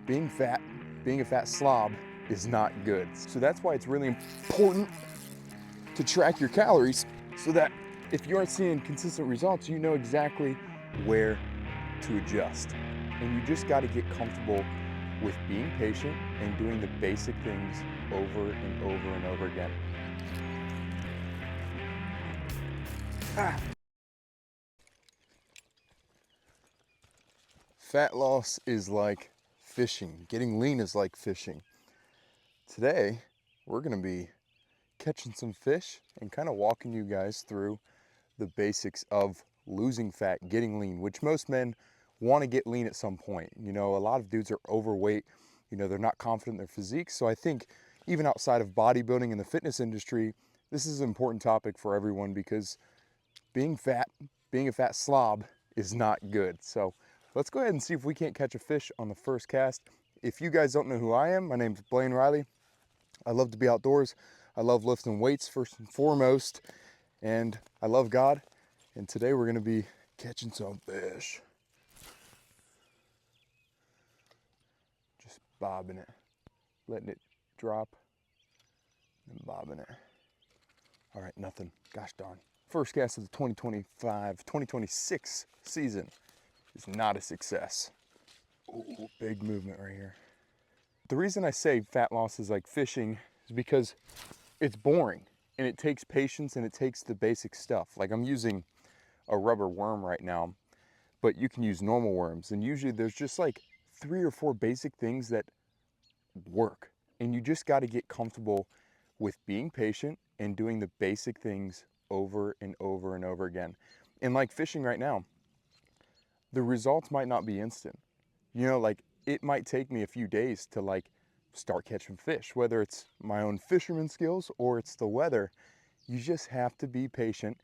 being fat, being a fat slob is not good. So that's why it's really important to track your calories so that if you aren't seeing consistent results, you know exactly where to adjust. And you just got to get comfortable with being patient and doing the basic things over and over and over again. Fat loss is like fishing. Getting lean is like fishing. Today, we're going to be catching some fish and kind of walking you guys through the basics of losing fat, getting lean, which most men want to get lean at some point. You know, a lot of dudes are overweight. You know, they're not confident in their physique. So I think even outside of bodybuilding and the fitness industry, this is an important topic for everyone because being fat, being a fat slob is not good. So let's go ahead and see if we can't catch a fish on the first cast. If you guys don't know who I am, my name's Blaine Riley. I love to be outdoors. I love lifting weights first and foremost, and I love God. And today we're gonna be catching some fish. Just bobbing it, letting it drop, and bobbing it. All right, nothing, gosh darn. First cast of the 2025-2026 season is not a success. Ooh, big movement right here. The reason I say fat loss is like fishing is because it's boring and it takes patience and it takes the basic stuff. Like I'm using a rubber worm right now, but you can use normal worms. And usually there's just like 3 or 4 basic things that work. And you just got to get comfortable with being patient and doing the basic things over and over and over again. And like fishing right now, the results might not be instant. You know, like it might take me a few days to like start catching fish, whether it's my own fisherman skills or it's the weather. You just have to be patient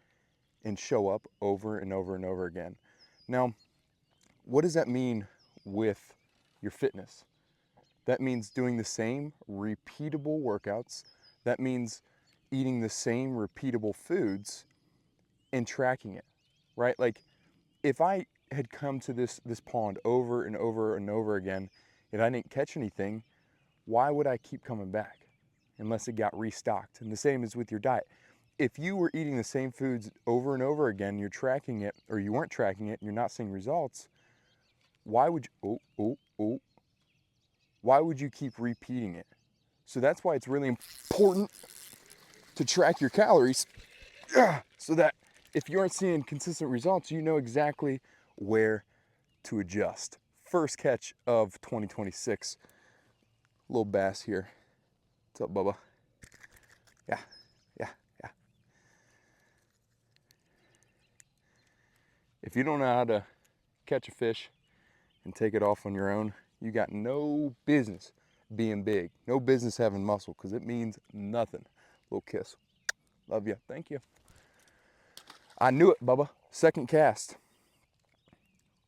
and show up over and over and over again. Now, what does that mean with your fitness? That means doing the same repeatable workouts. That means eating the same repeatable foods and tracking it, right? Like if I had come to this pond over and over and over again and I didn't catch anything, why would I keep coming back unless it got restocked? And the same is with your diet. If you were eating the same foods over and over again, you're tracking it, or you weren't tracking it, and you're not seeing results, why would you, why would you keep repeating it? So that's why it's really important to track your calories so that if you aren't seeing consistent results, you know exactly where to adjust. First catch of 2026. Little bass here. What's up, Bubba? Yeah, yeah, yeah. If you don't know how to catch a fish and take it off on your own, you got no business being big. No business having muscle because it means nothing. Little kiss. Love you. Thank you. I knew it, Bubba. Second cast.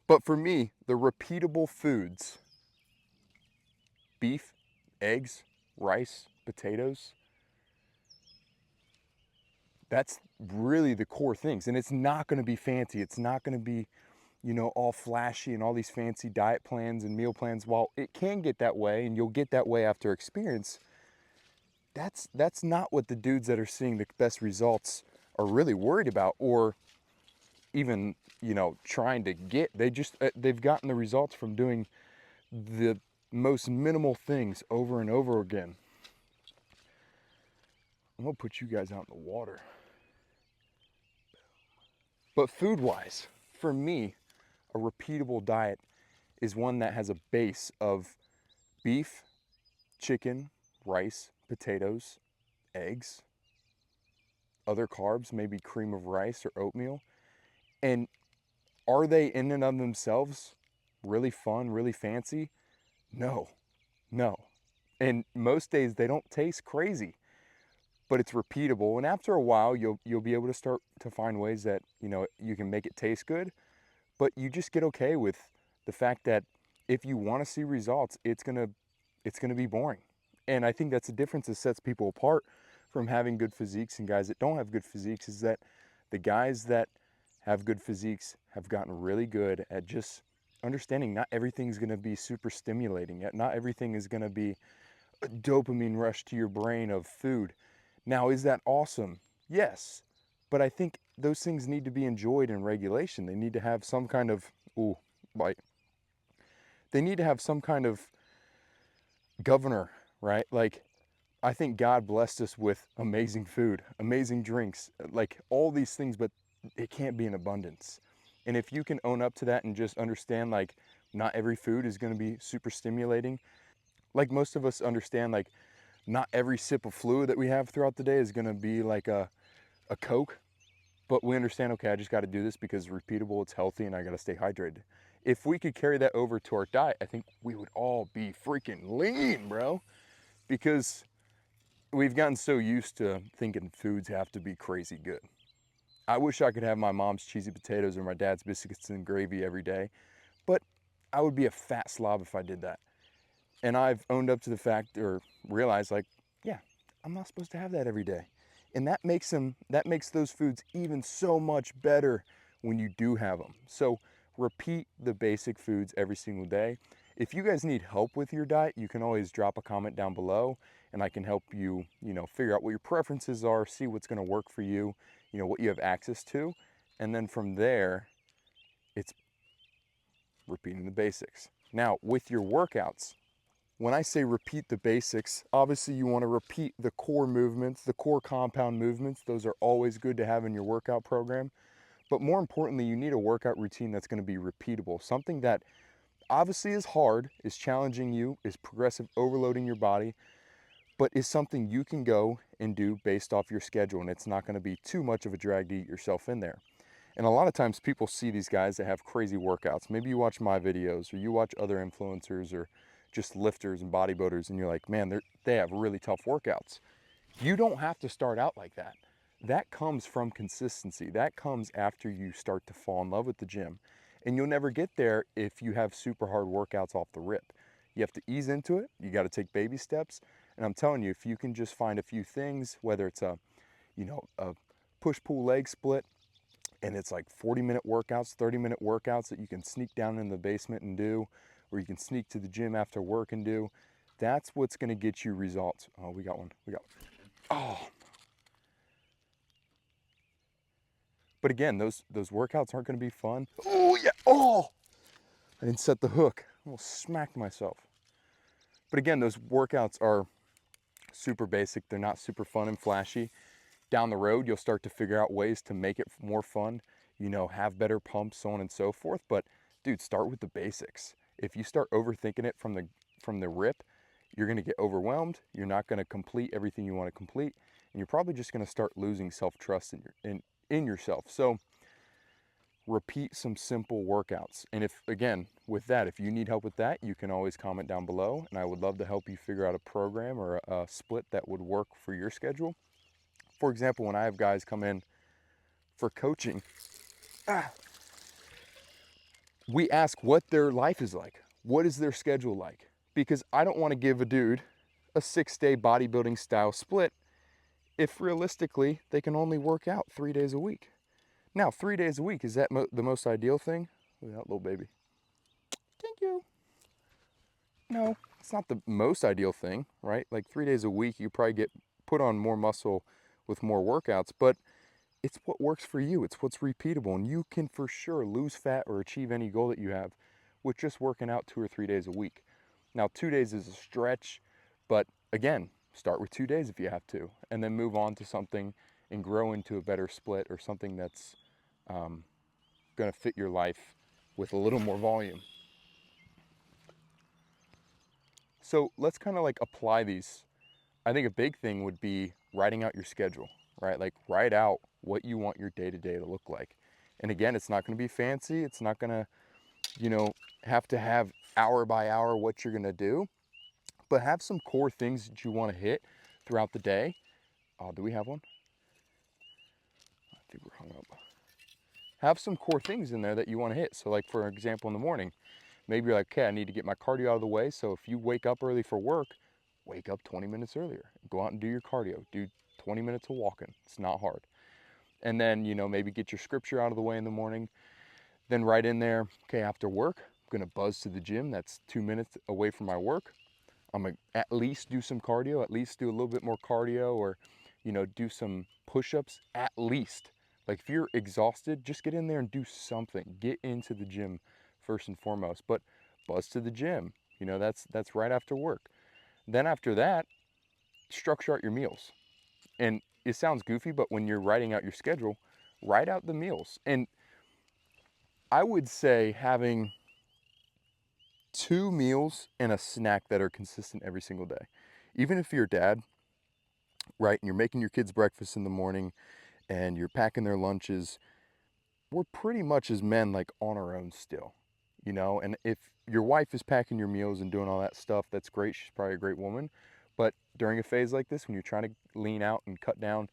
But for me, the repeatable foods, beef, eggs, rice, potatoes, that's really the core things. And it's not going to be fancy. It's not going to be, you know, all flashy and all these fancy diet plans and meal plans. While it can get that way, and you'll get that way after experience, that's not what the dudes that are seeing the best results are really worried about, or even, you know, trying to get. They've gotten the results from doing the most minimal things over and over again. I'm gonna put you guys out in the water. But food wise, for me, a repeatable diet is one that has a base of beef, chicken, rice, potatoes, eggs, other carbs, maybe cream of rice or oatmeal. And are they in and of themselves really fun, really fancy? No, no. And most days they don't taste crazy, but it's repeatable. And after a while, you'll be able to start to find ways that, you know, you can make it taste good, but you just get okay with the fact that if you want to see results, it's gonna be boring. And I think that's the difference that sets people apart from having good physiques and guys that don't have good physiques, is that the guys that have good physiques have gotten really good at just understanding not everything's going to be super stimulating, yet not everything is going to be a dopamine rush to your brain of food. Now, is that awesome? Yes. But I think those things need to be enjoyed in regulation. They need to have some kind of, ooh, bite. They need to have some kind of governor, right? Like, I think God blessed us with amazing food, amazing drinks, like all these things, but it can't be in abundance. And if you can own up to that and just understand, like, not every food is going to be super stimulating. Like most of us understand, like, not every sip of fluid that we have throughout the day is going to be like a Coke, but we understand, okay, I just got to do this because it's repeatable, it's healthy, and I got to stay hydrated. If we could carry that over to our diet, I think we would all be freaking lean, bro, because we've gotten so used to thinking foods have to be crazy good. I wish I could have my mom's cheesy potatoes or my dad's biscuits and gravy every day, but I would be a fat slob if I did that. And I've owned up to the fact, or realized, like, yeah, I'm not supposed to have that every day. And that makes those foods even so much better when you do have them. So repeat the basic foods every single day. If you guys need help with your diet, you can always drop a comment down below and I can help you, figure out what your preferences are, see what's going to work for you, what you have access to. And then from there, it's repeating the basics. Now, with your workouts, when I say repeat the basics, obviously you want to repeat the core movements, the core compound movements. Those are always good to have in your workout program. But more importantly, you need a workout routine that's going to be repeatable. Something that obviously is hard, is challenging you, is progressive overloading your body, but is something you can go and do based off your schedule. And it's not going to be too much of a drag to eat yourself in there. And a lot of times people see these guys that have crazy workouts. Maybe you watch my videos or you watch other influencers or just lifters and bodybuilders and you're like, man, they have really tough workouts. You don't have to start out like that. That comes from consistency. That comes after you start to fall in love with the gym. And you'll never get there if you have super hard workouts off the rip. You have to ease into it. You got to take baby steps. And I'm telling you, if you can just find a few things, whether it's a push-pull leg split, and it's like 40-minute workouts, 30-minute workouts that you can sneak down in the basement and do, or you can sneak to the gym after work and do. That's what's going to get you results. Oh, we got one. Oh. But again, those workouts aren't going to be fun. Oh, yeah. Oh. I didn't set the hook. I almost smacked myself. But again, those workouts are super basic. They're not super fun and flashy. Down the road, you'll start to figure out ways to make it more fun, have better pumps, so on and so forth. But dude, start with the basics. If you start overthinking it from the rip, you're going to get overwhelmed. You're not going to complete everything you want to complete, and you're probably just going to start losing self-trust in yourself. So repeat some simple workouts. And if you need help with that, you can always comment down below, and I would love to help you figure out a program or a split that would work for your schedule. For example, when I have guys come in for coaching, we ask what their life is like. What is their schedule like? Because I don't want to give a dude a 6-day bodybuilding style split if realistically they can only work out 3 days a week. Now, 3 days a week, is that the most ideal thing? Look at that little baby. Thank you. No, it's not the most ideal thing, right? Like 3 days a week, you probably get put on more muscle with more workouts, but it's what works for you. It's what's repeatable, and you can for sure lose fat or achieve any goal that you have with just working out 2 or 3 days a week. Now, 2 days is a stretch, but again, start with 2 days if you have to, and then move on to something and grow into a better split or something that's going to fit your life with a little more volume. So let's kind of like apply these. I think a big thing would be writing out your schedule, right? Like write out what you want your day-to-day to look like. And again, it's not going to be fancy. It's not going to, have to have hour by hour what you're going to do, but have some core things that you want to hit throughout the day. Oh, do we have one? I think we're hung up. Have some core things in there that you want to hit. So like, for example, in the morning, maybe you're like, okay, I need to get my cardio out of the way. So if you wake up early for work, wake up 20 minutes earlier. Go out and do your cardio. Do 20 minutes of walking. It's not hard. And then, maybe get your scripture out of the way in the morning. Then right in there, okay, after work, gonna buzz to the gym. That's 2 minutes away from my work. I'm gonna at least do some cardio, at least do a little bit more cardio, or, you know, do some push-ups at least. Like if you're exhausted, just get in there and do something. Get into the gym first and foremost. But buzz to the gym, you know, that's right after work. Then after that, structure out your meals. And it sounds goofy, but when you're writing out your schedule, write out the meals. And I would say having 2 meals and a snack that are consistent every single day. Even if you're a dad, right, and you're making your kids breakfast in the morning and you're packing their lunches, we're pretty much as men like on our own still, you know? And if your wife is packing your meals and doing all that stuff, that's great. She's probably a great woman. But during a phase like this, when you're trying to lean out and cut down,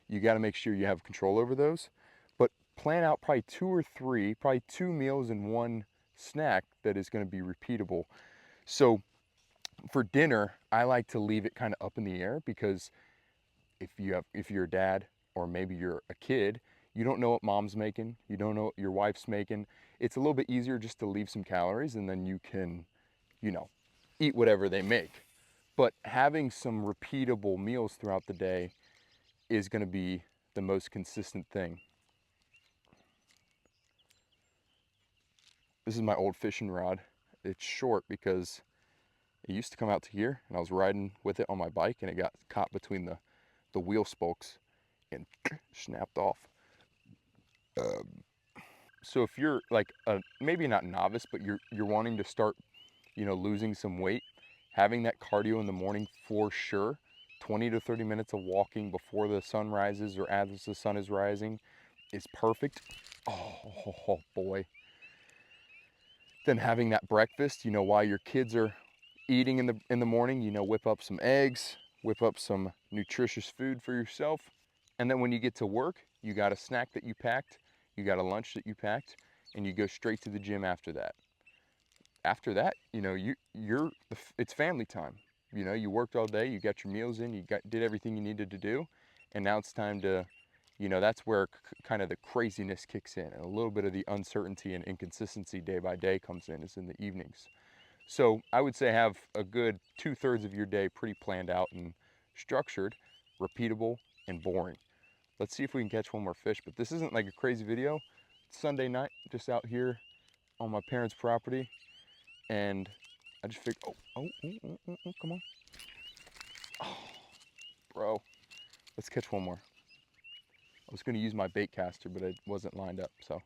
you got to make sure you have control over those. But plan out probably 2 or 3, probably 2 meals and 1 snack that is going to be repeatable. So for dinner, I like to leave it kind of up in the air, because if you're a dad or maybe you're a kid, you don't know what mom's making, you don't know what your wife's making. It's a little bit easier just to leave some calories and then you can, you know, eat whatever they make. But having some repeatable meals throughout the day is going to be the most consistent thing. This is my old fishing rod. It's short because it used to come out to here and I was riding with it on my bike and it got caught between the wheel spokes and snapped off. So if you're like maybe not novice, but you're wanting to start, you know, losing some weight, having that cardio in the morning for sure. 20 to 30 minutes of walking before the sun rises or as the sun is rising is perfect. Oh boy. Then having that breakfast, you know, while your kids are eating in the morning, you know, whip up some eggs, whip up some nutritious food for yourself. And then when you get to work, you got a snack that you packed, you got a lunch that you packed, and you go straight to the gym after that. After that, you know, it's family time. You know, you worked all day, you got your meals in, did everything you needed to do, and now it's time to, you know, that's where kind of the craziness kicks in, and a little bit of the uncertainty and inconsistency day by day comes in, is in the evenings. So I would say have a good 2/3 of your day pretty planned out and structured, repeatable, and boring. Let's see if we can catch one more fish, but this isn't like a crazy video. It's Sunday night, just out here on my parents' property, and I just figured, come on. Oh, bro, let's catch one more. I was gonna use my bait caster, but it wasn't lined up, so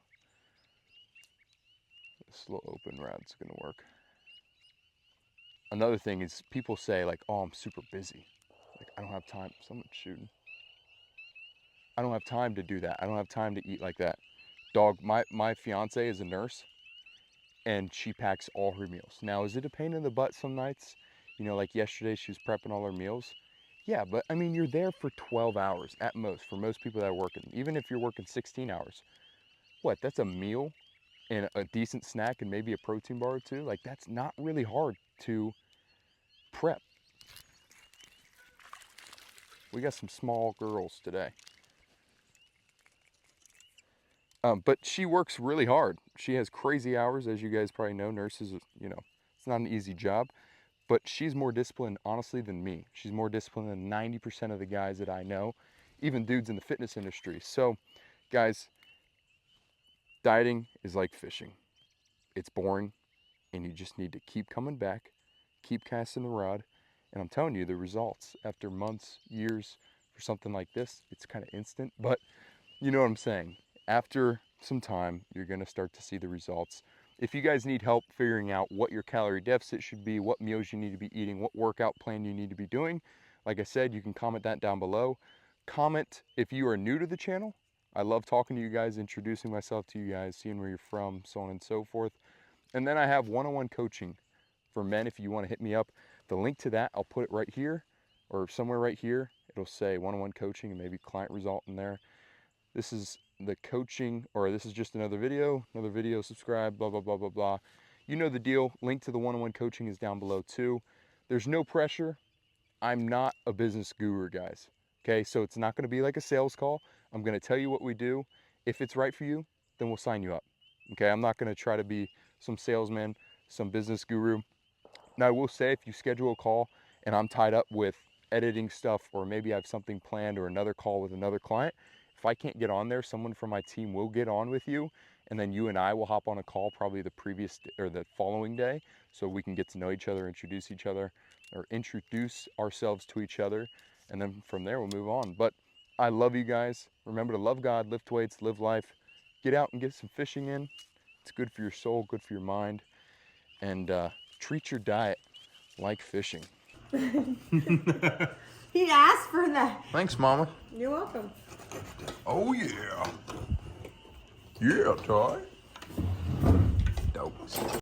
this little open rod's gonna work. Another thing is people say like, oh, I'm super busy. Like, I don't have time. Someone's shooting. I don't have time to do that. I don't have time to eat like that. Dog, my fiance is a nurse and she packs all her meals. Now, is it a pain in the butt some nights? You know, like yesterday she was prepping all her meals. Yeah, but I mean, you're there for 12 hours at most for most people that are working. Even if you're working 16 hours, what, that's a meal and a decent snack and maybe a protein bar or two? Like, that's not really hard to prep. We got some small girls today. But she works really hard. She has crazy hours, as you guys probably know. Nurses, you know, it's not an easy job. But she's more disciplined, honestly, than me. She's more disciplined than 90% of the guys that I know, even dudes in the fitness industry. So, guys, dieting is like fishing. It's boring, and you just need to keep coming back, keep casting the rod, and I'm telling you, the results after months, years, for something like this, it's kind of instant, but you know what I'm saying. After some time, you're gonna start to see the results. If you guys need help figuring out what your calorie deficit should be, what meals you need to be eating, what workout plan you need to be doing, like I said, you can comment that down below. Comment if you are new to the channel. I love talking to you guys, introducing myself to you guys, seeing where you're from, so on and so forth. And then I have one-on-one coaching for men if you want to hit me up. The link to that, I'll put it right here or somewhere right here. It'll say one-on-one coaching and maybe client result in there. This is the coaching, or this is just another video, subscribe, blah, blah, blah, blah, blah. You know the deal. Link to the one-on-one coaching is down below too. There's no pressure. I'm not a business guru, guys. Okay, so it's not going to be like a sales call. I'm going to tell you what we do. If it's right for you, then we'll sign you up. Okay, I'm not going to try to be some salesman, some business guru. Now I will say, if you schedule a call and I'm tied up with editing stuff, or maybe I have something planned or another call with another client, if I can't get on there, someone from my team will get on with you, and then you and I will hop on a call probably the previous or the following day, so we can get to know each other, introduce each other, or introduce ourselves to each other, and then from there we'll move on. But I love you guys. Remember to love God, lift weights, live life, get out and get some fishing in. It's good for your soul, good for your mind, and treat your diet like fishing. He asked for that. Thanks, Mama. You're welcome. Oh yeah. Yeah, Ty. Dope.